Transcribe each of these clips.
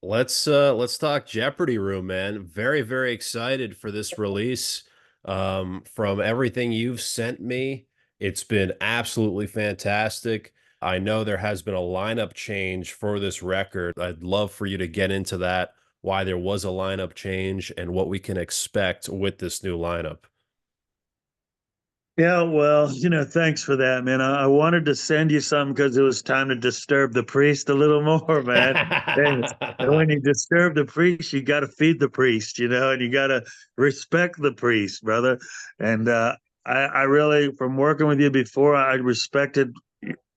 Let's talk Jeopardy Room, man. Very, very excited for this release. From everything you've sent me, it's been absolutely fantastic. I know there has been a lineup change for this record. I'd love for you to get into that, why there was a lineup change and what we can expect with this new lineup. Yeah, well, thanks for that, man. I wanted to send you some because it was time to disturb the priest a little more, man. And when you disturb the priest, you got to feed the priest, and you got to respect the priest, brother. And I really, from working with you before, I respected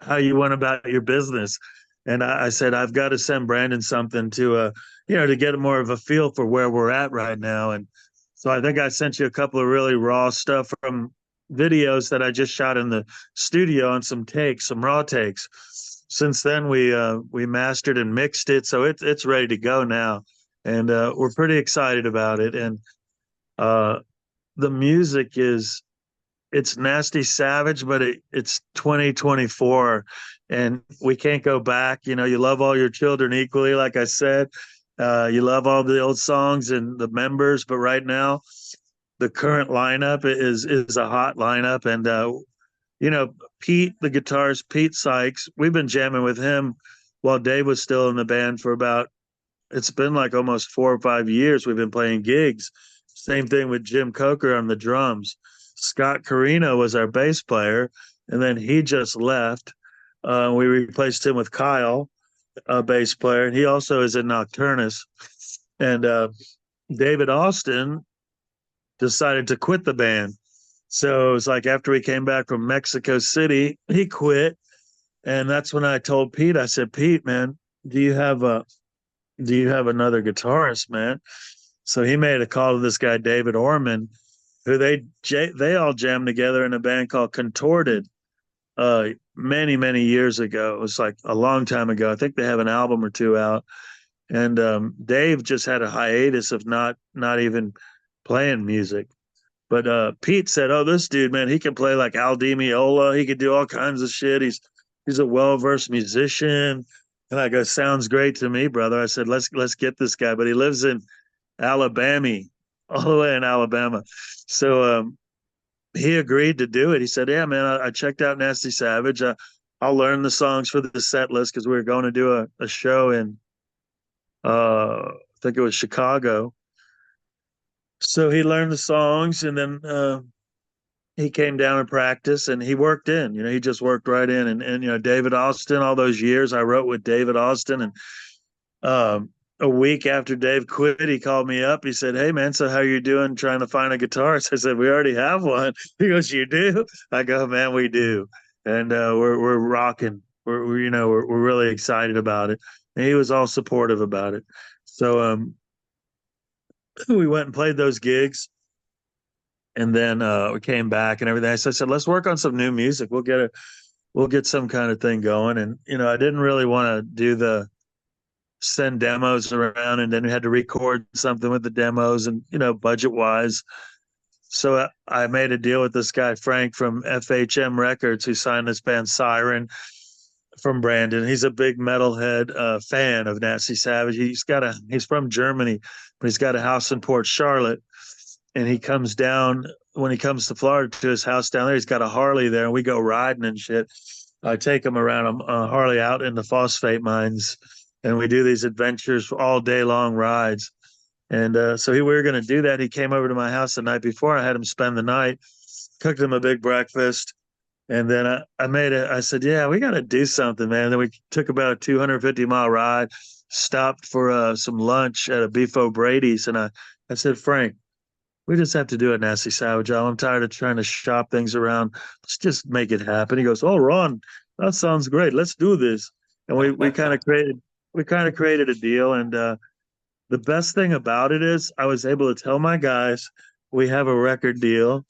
how you went about your business. And I said, I've got to send Brandon something to get more of a feel for where we're at right now. And so I think I sent you a couple of really raw stuff from videos that I just shot in the studio on some raw takes. Since then, we mastered and mixed it, so it's ready to go now, and we're pretty excited about it. And uh, the music is it's nasty savage, but it's 2024, and we can't go back. You love all your children equally, like I said. You love all the old songs and the members, but right now the current lineup is a hot lineup, and Pete, the guitarist Pete Sykes, we've been jamming with him while Dave was still in the band for about it's been like almost 4 or 5 years. We've been playing gigs. Same thing with Jim Coker on the drums. Scott Carino was our bass player, and then he just left. We replaced him with Kyle, a bass player, and he also is in Nocturnus. And David Austin decided to quit the band. So it was like after we came back from Mexico City, he quit. And that's when I told Pete, I said, Pete, man, do you have a do you have another guitarist, man? So he made a call to this guy, David Orman, who they all jammed together in a band called Contorted many, many years ago. It was like a long time ago. I think they have an album or two out. And Dave just had a hiatus of not even playing music. But Pete said, "Oh, this dude, man, he can play like Al Di Meola. He could do all kinds of shit. He's a well versed musician." And I go, "Sounds great to me, brother." I said, "Let's get this guy." But he lives in Alabama, all the way in Alabama. So he agreed to do it. He said, "Yeah, man, I checked out Nasty Savage. I'll learn the songs for the set list because we were going to do a show in I think it was Chicago." So he learned the songs, and then he came down and practiced, and he worked in. He just worked right in. And David Austin, all those years I wrote with David Austin, and a week after Dave quit, he called me up. He said, "Hey man, so how you doing trying to find a guitarist?" I said, "We already have one." He goes, "You do?" I go, "Man, we do." And we're rocking. We're really excited about it. And he was all supportive about it. So we went and played those gigs, and then we came back and everything. So I said, "Let's work on some new music. We'll get some kind of thing going." And I didn't really want to do the send demos around, and then we had to record something with the demos, and budget wise. So I made a deal with this guy Frank from FHM Records, who signed this band Siren from Brandon. He's a big metalhead fan of Nasty Savage. He's from Germany, but he's got a house in Port Charlotte, and he comes down when he comes to Florida to his house down there. He's got a Harley there, and we go riding and shit. I take him around a Harley out in the phosphate mines, and we do these adventures all day long rides. And we were going to do that. He came over to my house the night before. I had him spend the night, cooked him a big breakfast, and then I said, "Yeah, we got to do something, man." Then we took about a 250-mile ride, stopped for some lunch at a Beef O'Brady's, and I said, "Frank, we just have to do it, Nasty Savage. I'm tired of trying to shop things around. Let's just make it happen." He goes, "Oh, Ron, that sounds great. Let's do this." And we kind of created a deal. And the best thing about it is I was able to tell my guys we have a record deal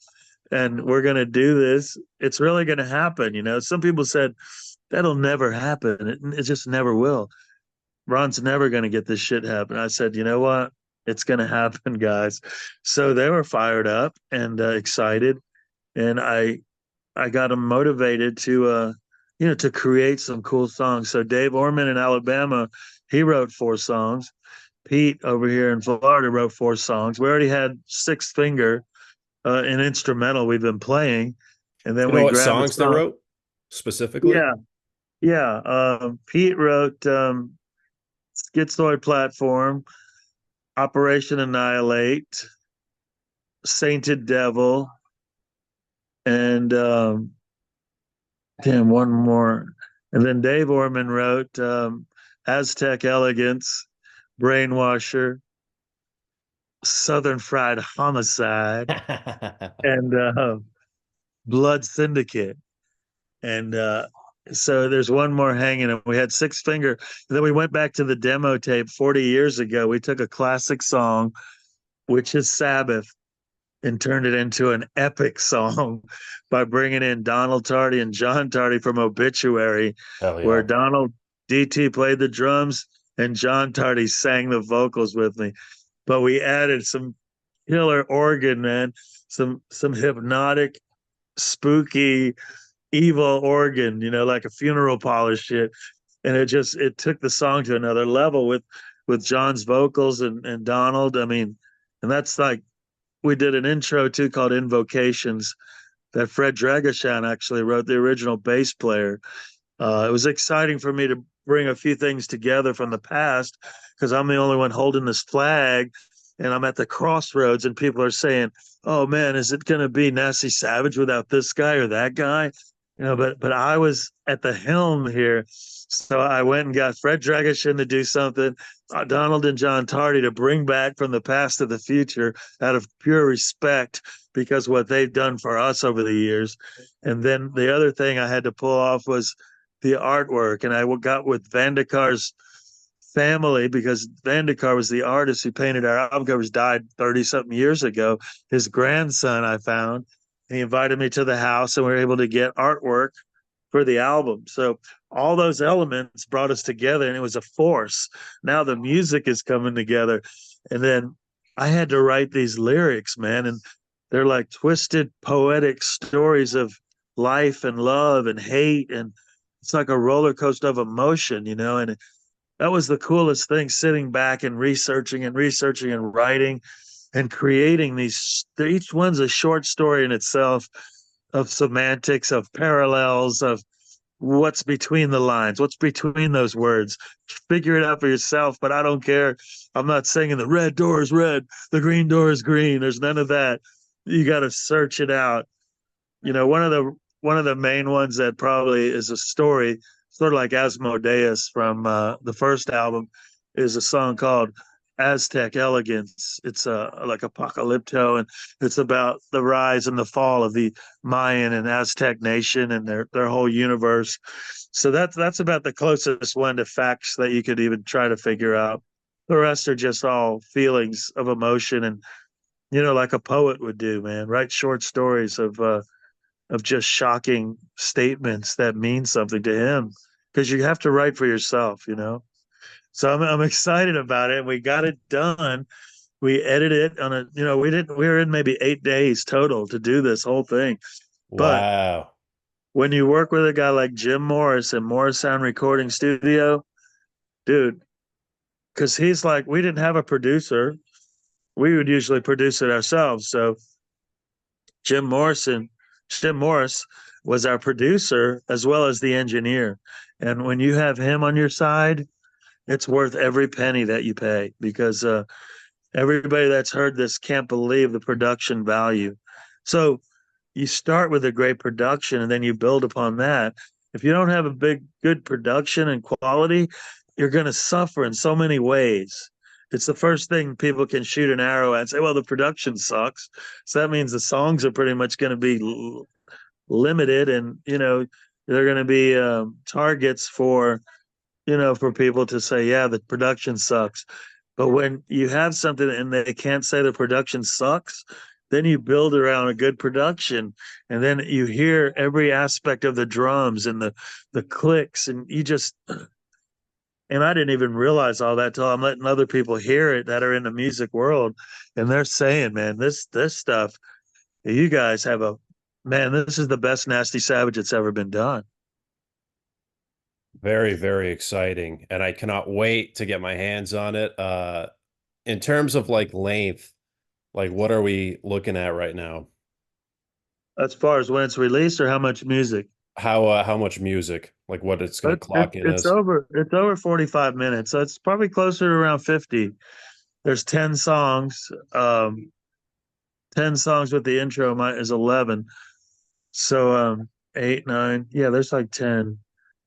and we're going to do this. It's really going to happen. Some people said that'll never happen. It just never will. Ron's never going to get this shit happen. I said, "You know what? It's going to happen, guys." So they were fired up and excited, and I got them motivated to to create some cool songs. So Dave Orman in Alabama He wrote 4 songs. Pete over here in Florida wrote 4 songs. We already had Six Finger, an instrumental we've been playing, and then You know we what grabbed a songs they song. wrote specifically? Yeah, yeah. Pete wrote Schizoid Platform, Operation Annihilate, Sainted Devil, and damn, one more. And then Dave Orman wrote Aztec Elegance, Brainwasher, Southern Fried Homicide, and Blood Syndicate. And so there's one more hanging. And we had Six Finger. And then we went back to the demo tape 40 years ago. We took a classic song, which is Sabbath, and turned it into an epic song by bringing in Donald Tardy and John Tardy from Obituary, Hell where yeah. Donald DT played the drums and John Tardy sang the vocals with me. But we added some killer organ, man, some hypnotic, spooky, evil organ, like a funeral polish shit. And it took the song to another level with John's vocals and Donald. I mean, and that's like we did an intro too called Invocations that Fred Dragashan actually wrote, the original bass player. It was exciting for me to bring a few things together from the past because I'm the only one holding this flag and I'm at the crossroads and people are saying, "Oh man, is it going to be Nasty Savage without this guy or that guy?" But I was at the helm here, so I went and got Fred Dragashin to do something, Donald and John Tardy to bring back from the past to the future out of pure respect because what they've done for us over the years. And then the other thing I had to pull off was the artwork, and I got with Vandekar's family because Vandekar was the artist who painted our album covers, died 30 something years ago. His grandson I found, he invited me to the house and we were able to get artwork for the album. So all those elements brought us together and it was a force. Now the music is coming together. And then I had to write these lyrics, man, and they're like twisted poetic stories of life and love and hate, and it's like a roller coaster of emotion, and that was the coolest thing, sitting back and researching and writing and creating these. Each one's a short story in itself, of semantics, of parallels, of what's between the lines, what's between those words. Figure it out for yourself, but I don't care. I'm not singing the red door is red, the green door is green. There's none of that. You got to search it out. One of the main ones that probably is a story, sort of like Asmodeus from the first album, is a song called Aztec Elegance. It's like apocalypto, and it's about the rise and the fall of the Mayan and Aztec nation and their whole universe. So that's about the closest one to facts that you could even try to figure out. The rest are just all feelings of emotion and like a poet would do, man. Write short stories of just shocking statements that mean something to him because you have to write for yourself. So I'm excited about it. We got it done. We edited it on we were in maybe 8 days total to do this whole thing. But Wow. when you work with a guy like Jim Morris and Morris Sound Recording Studio, dude, because he's like, we didn't have a producer. We would usually produce it ourselves. So Jim Morrison, Jim Morris was our producer as well as the engineer. And when you have him on your side, it's worth every penny that you pay because everybody that's heard this can't believe the production value. So you start with a great production and then you build upon that. If you don't have a good production and quality, you're going to suffer in so many ways. It's the first thing people can shoot an arrow at and say, well, the production sucks. So that means the songs are pretty much going to be limited, and, they're going to be targets for people to say, yeah, the production sucks. But when you have something and they can't say the production sucks, then you build around a good production, and then you hear every aspect of the drums and the clicks, and and I didn't even realize all that till I'm letting other people hear it that are in the music world, and they're saying, man, this stuff, you guys have this is the best Nasty Savage that's ever been done. Very, very exciting. And I cannot wait to get my hands on it. In terms of like length, like what are we looking at right now? As far as when it's released or how much music. How much music? Like what it's gonna But it, clock in it's as? over it's over 45 minutes, so it's probably closer to around 50. There's 10 songs. 10 songs with the intro is 11. So eight, nine. Yeah, there's like 10.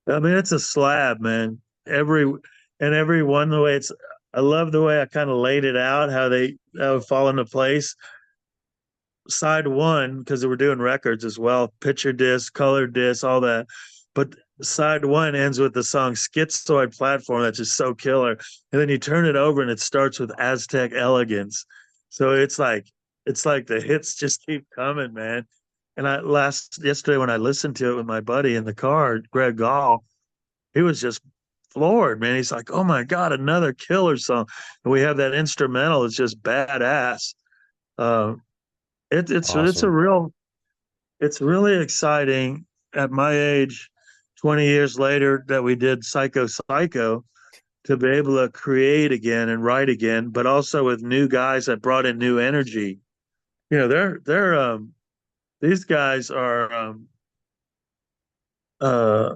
I mean, it's a slab, man. Every one, the way it's, I love the way I kind of laid it out, how it fall into place. Side one, because they were doing records as well, picture disc, color disc, all that. But side one ends with the song Schizoid Platform, that's just so killer. And then you turn it over and it starts with Aztec Elegance. So it's like the hits just keep coming, man. And I last yesterday when I listened to it with my buddy in the car, Greg Gall, he was just floored, man. He's like, "Oh my God, another killer song." And we have that instrumental, it's just badass. Um, it's a Awesome. real it's really exciting at my age, 20 years later, that we did Psycho Psycho, to be able to create again and write again, but also with new guys that brought in new energy. You know, they're these guys are uh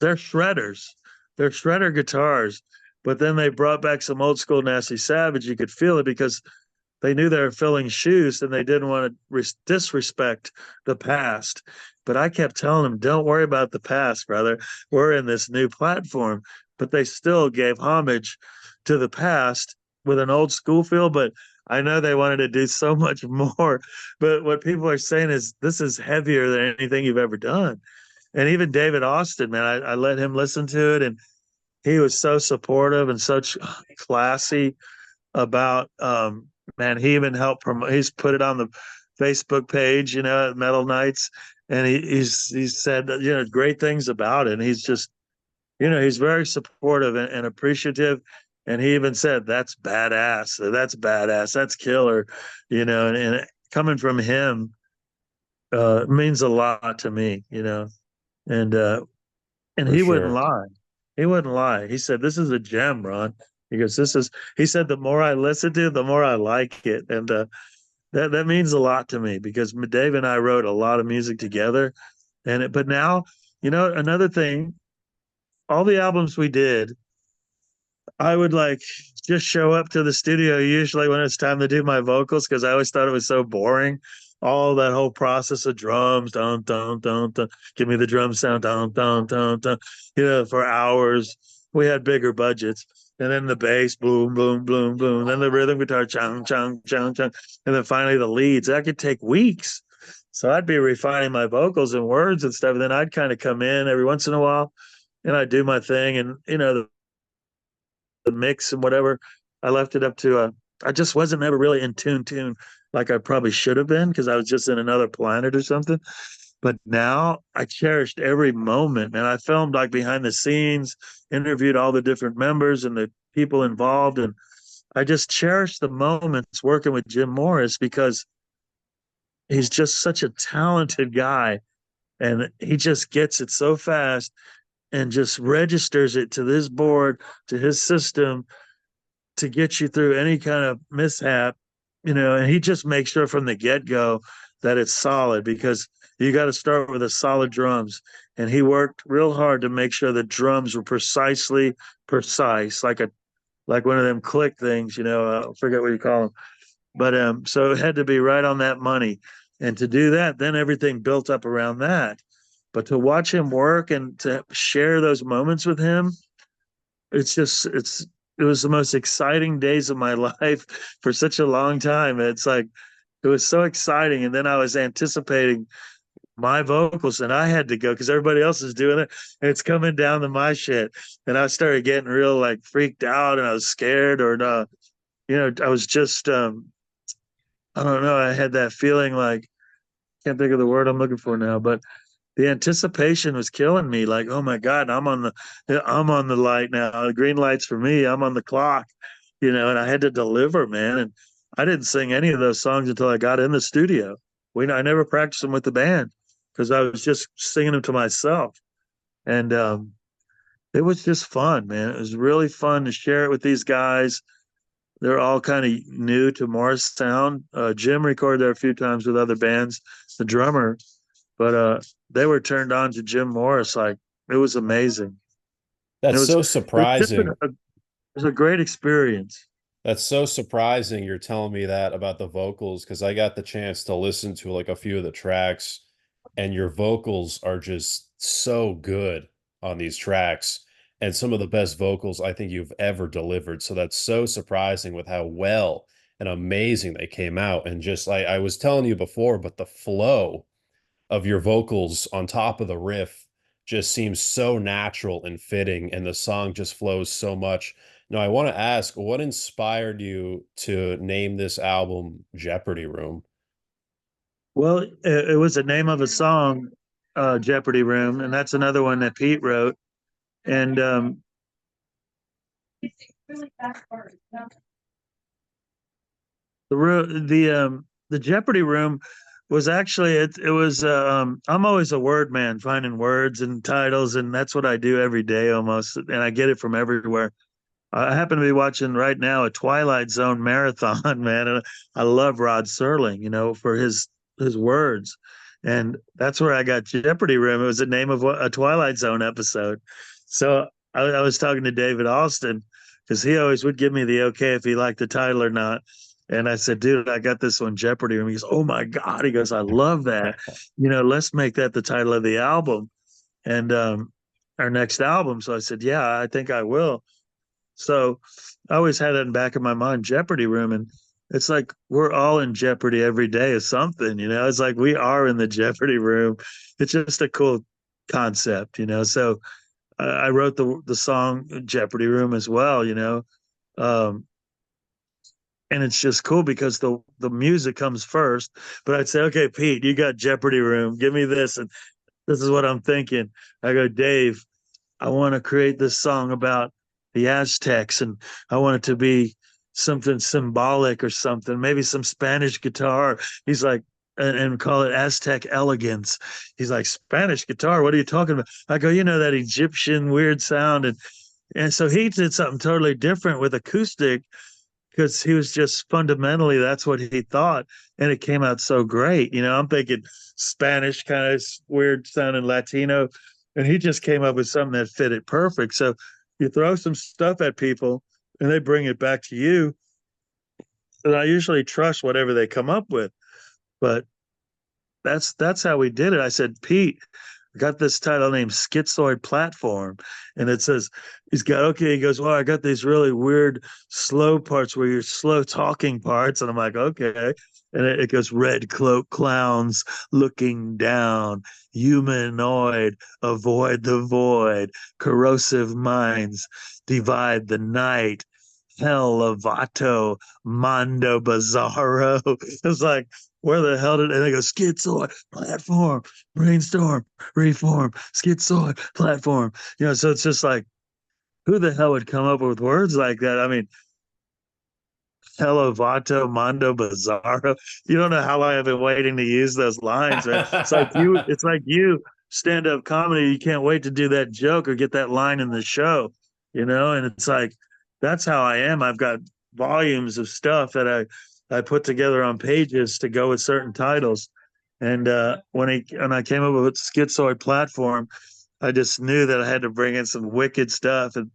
they're shredders. They're shredder guitars, but then they brought back some old school Nasty Savage. You could feel it because they knew they were filling shoes and they didn't want to disrespect the past. But I kept telling them, don't worry about the past, brother. We're in this new platform. But they still gave homage to the past with an old school feel. But I know they wanted to do so much more. But what people are saying is this is heavier than anything you've ever done. And even David Austin, man, I let him listen to it and he was so supportive and such classy about man, he even helped promote, he's put it on the Facebook page, at Metal Nights, and he's said that, great things about it. And he's just, he's very supportive and appreciative. And he even said, that's badass. That's badass. That's killer, and coming from him means a lot to me, and and For he wouldn't sure. lie. He wouldn't lie. He said, "This is a gem, Ron." He goes, "This is." He said, "The more I listen to it, the more I like it," and that means a lot to me because Dave and I wrote a lot of music together, but now, another thing, all the albums we did, I would like just show up to the studio usually when it's time to do my vocals because I always thought it was so boring. All that whole process of drums, dun dun dun dun, give me the drum sound, dun dun dun dun, for hours. We had bigger budgets, and then the bass, boom boom boom boom, then the rhythm guitar, chung chung chung chung, and then finally the leads. That could take weeks. So I'd be refining my vocals and words and stuff, and then I'd kind of come in every once in a while, and I'd do my thing, and the mix and whatever. I left it up to I just wasn't ever really in tune like I probably should have been because I was just in another planet or something. But now I cherished every moment, and I filmed like behind the scenes, interviewed all the different members and the people involved, and I just cherished the moments working with Jim Morris because he's just such a talented guy, and he just gets it so fast and just registers it to this board, to his system, to get you through any kind of mishap, and he just makes sure from the get go that it's solid because you got to start with a solid drums. And he worked real hard to make sure the drums were precisely precise, like one of them click things, I forget what you call them. But so it had to be right on that money. And to do that, then everything built up around that. But to watch him work and to share those moments with him, it was the most exciting days of my life for such a long time. It's like it was so exciting, and then I was anticipating my vocals, and I had to go because everybody else is doing it, and it's coming down to my shit, and I started getting real like freaked out, and I was scared, or I was just I don't know, I had that feeling like can't think of the word I'm looking for now, but the anticipation was killing me. Like, oh my God, I'm on the light now. The green light's for me. I'm on the clock, and I had to deliver, man. And I didn't sing any of those songs until I got in the studio. I never practiced them with the band because I was just singing them to myself. And It was just fun, man. It was really fun to share it with these guys. They're all kind of new to Morristown. Jim recorded there a few times with other bands, the drummer, but they were turned on to Jim Morris. Like it was amazing. It That's was so it was just surprising. it was a great experience. That's so surprising you're telling me that about the vocals because I got the chance to listen to like a few of the tracks and your vocals are just so good on these tracks and some of the best vocals I think you've ever delivered. So that's so surprising with how well and amazing they came out. And just like I was telling you before, but the flow of your vocals on top of the riff just seems so natural and fitting, and the song just flows so much. Now, I want to ask, what inspired you to name this album Jeopardy Room? Well, it was the name of a song, Jeopardy Room, and that's another one that Pete wrote. And the Jeopardy room was actually it was I'm always a word man, finding words and titles, and that's what I do every day almost, and I get it from everywhere. I happen to be watching right now a Twilight Zone marathon, man, and I love Rod Serling, for his words, and that's where I got Jeopardy Room. It was the name of a Twilight Zone episode. So I was talking to David Alston because he always would give me the okay if he liked the title or not. And I said, dude, I got this one, Jeopardy Room. He goes, oh my God. He goes, I love that. Let's make that the title of the album and our next album. So I said, yeah, I think I will. So I always had it in the back of my mind, Jeopardy Room. And it's like we're all in jeopardy every day of something, It's like we are in the Jeopardy room. It's just a cool concept. So I wrote the song Jeopardy Room as well. Um, and it's just cool because the music comes first. But I'd say, okay, Pete, you got Jeopardy Room. Give me this, and this is what I'm thinking. I go, Dave, I want to create this song about the Aztecs, and I want it to be something symbolic or something, maybe some Spanish guitar. He's like, and call it Aztec elegance. He's like, Spanish guitar? What are you talking about? I go, that Egyptian weird sound, and so he did something totally different with acoustic because he was just fundamentally that's what he thought, and it came out so great. I'm thinking Spanish kind of weird sounding Latino, and he just came up with something that fit it perfect. So you throw some stuff at people and they bring it back to you, and I usually trust whatever they come up with. But that's how we did it. I said, Pete, I got this title named Schizoid Platform. And it says, he goes, well, I got these really weird slow parts where you're slow talking parts. And I'm like, okay. And it goes, red cloak clowns looking down, humanoid, avoid the void, corrosive minds, divide the night, hell Lovato, Mondo Bizarro. It's like, where the hell did, and they go, schizoid platform, brainstorm, reform, schizoid platform. So it's just like, who the hell would come up with words like that? I mean, hello Vato, Mondo Bizarro. You don't know how long I've been waiting to use those lines, right? It's like you stand-up comedy, you can't wait to do that joke or get that line in the show, and it's like that's how I am. I've got volumes of stuff that I put together on pages to go with certain titles. And when I came up with Schizoid Platform, I just knew that I had to bring in some wicked stuff. And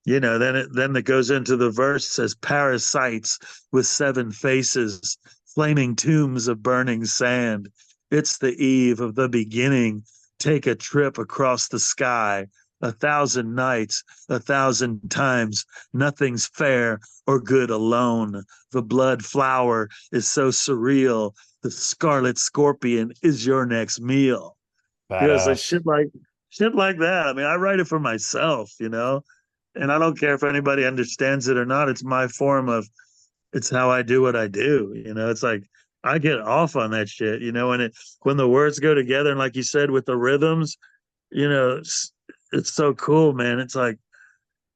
then it goes into the verse, says parasites with seven faces, flaming tombs of burning sand. It's the eve of the beginning. Take a trip across the sky. 1,000 nights, 1,000 times. Nothing's fair or good alone. The blood flower is so surreal. The scarlet scorpion is your next meal. So Badass. shit like that. I mean, I write it for myself. And I don't care if anybody understands it or not. It's my form of, it's how I do what I do. It's like I get off on that shit. When the words go together, and like you said, with the rhythms, it's so cool, man. It's like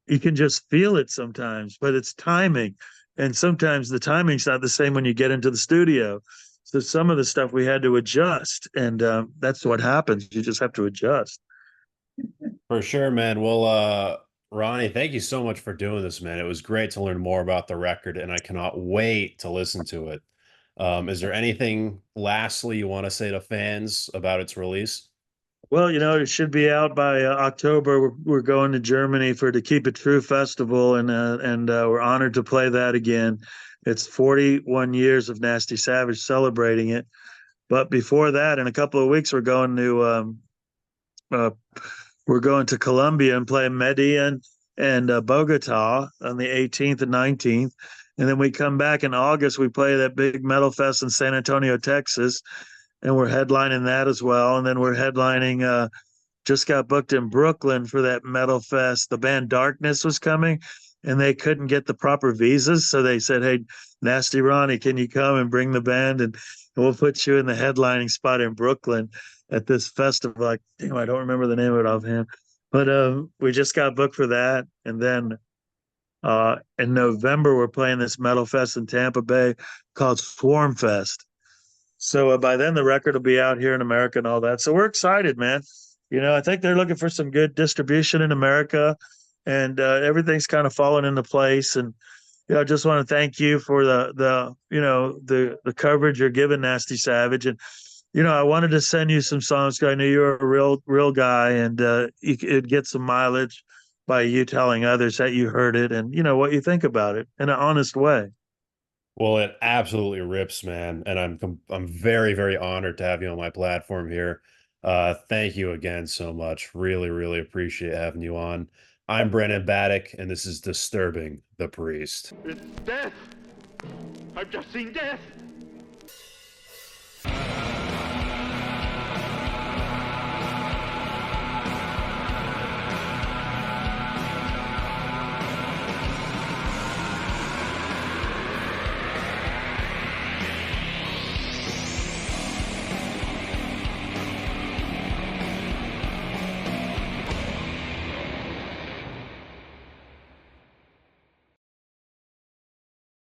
you can just feel it sometimes, but it's timing, and sometimes the timing's not the same when you get into the studio. So some of the stuff we had to adjust, and that's what happens. You just have to adjust. For sure, man. Well, Ronnie, thank you so much for doing this, man. It was great to learn more about the record, and I cannot wait to listen to it. Is there anything lastly you want to say to fans about its release? Well, it should be out by October. We're going to Germany for the Keep It True festival, and we're honored to play that again. It's 41 years of Nasty Savage celebrating it. But before that, in a couple of weeks, uh, we're going to Colombia and play Medellin and Bogota on the 18th and 19th. And then we come back in August. We play that big metal fest in San Antonio, Texas, and we're headlining that as well. And then we're headlining. Just got booked in Brooklyn for that metal fest. The band Darkness was coming, and they couldn't get the proper visas, so they said, "Hey, Nasty Ronnie, can you come and bring the band, and we'll put you in the headlining spot in Brooklyn at this festival." Like, damn, I don't remember the name of it offhand, but we just got booked for that, and then in November we're playing this metal fest in Tampa Bay called Swarm Fest. So by then the record will be out here in America and all that. So we're excited, man. I think they're looking for some good distribution in America, and everything's kind of falling into place. And I just want to thank you for the coverage you're giving Nasty Savage. And I wanted to send you some songs because I knew you were a real guy, and it'd get some mileage by you telling others that you heard it and what you think about it in an honest way. Well, it absolutely rips, man, and I'm very, very honored to have you on my platform here. Thank you again so much. Really, really appreciate having you on. I'm Brandon Battick, and this is Disturbing the Priest. It's death! I've just seen death!